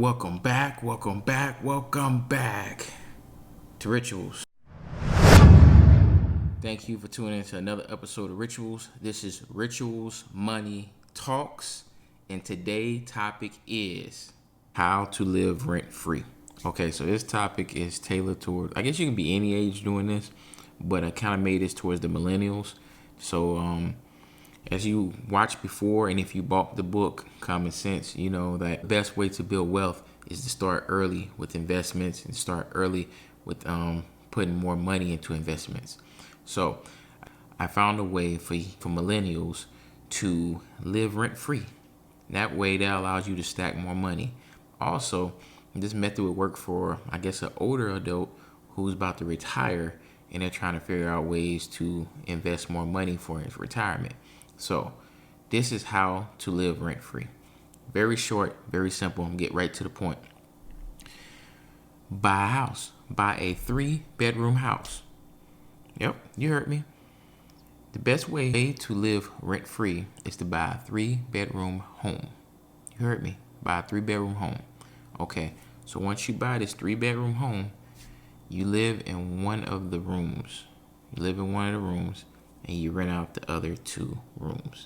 Welcome back to Rituals. Thank you for tuning in to another episode of Rituals. This is Rituals Money Talks, and today's topic is how to live rent-free. Okay, so this topic is tailored toward, I guess you can be any age doing this, but I kind of made this towards the millennials. So as you watched before, and if you bought the book Common Sense, you know that the best way to build wealth is to start early with investments and start early with putting more money into investments. So I found a way for millennials to live rent-free. That way, that allows you to stack more money. Also, this method would work for, I guess, an older adult who's about to retire and they're trying to figure out ways to invest more money for his retirement. So this is how to live rent-free. Very short, very simple. I'm get right to the point. Buy a house. Buy a 3-bedroom house. Yep, you heard me. The best way to live rent-free is to buy a 3-bedroom home. You heard me. Buy a 3-bedroom home. Okay, so once you buy this 3-bedroom home, you live in one of the rooms. You live in one of the rooms and you rent out the other 2 rooms.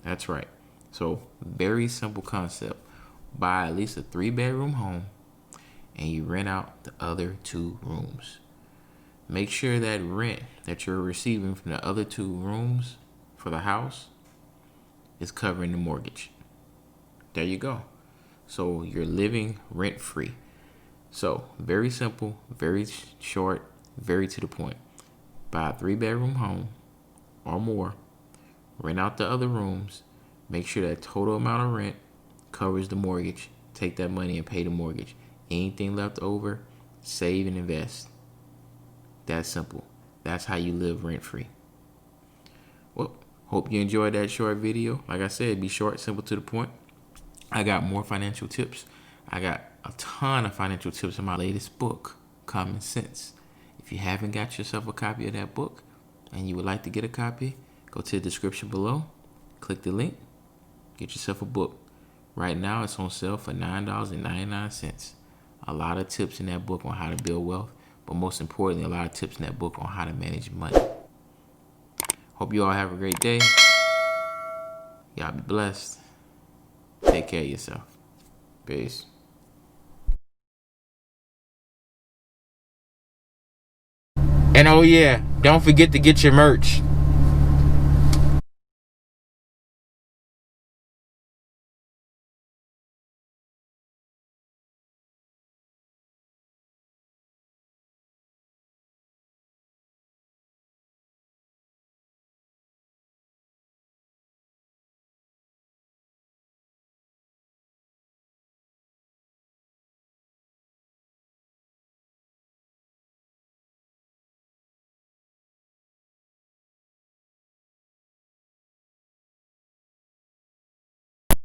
That's right. So very simple concept. Buy at least a 3-bedroom home and you rent out the other 2 rooms. Make sure that rent that you're receiving from the other 2 rooms for the house is covering the mortgage. There you go. So you're living rent-free. So very simple, very short, very to the point. Buy a 3-bedroom home or more, rent out the other rooms, make sure that total amount of rent covers the mortgage, take that money and pay the mortgage. Anything left over, save and invest. That's simple. That's how you live rent-free. Well, hope you enjoyed that short video. Like I said, be short, simple, to the point. I got more financial tips. I got a ton of financial tips in my latest book, Common Sense. If you haven't got yourself a copy of that book and you would like to get a copy, go to the description below, click the link, get yourself a book. Right now it's on sale for $9.99. A lot of tips in that book on how to build wealth, but most importantly, a lot of tips in that book on how to manage money. Hope you all have a great day. Y'all be blessed. Take care of yourself. Peace. And oh yeah, don't forget to get your merch.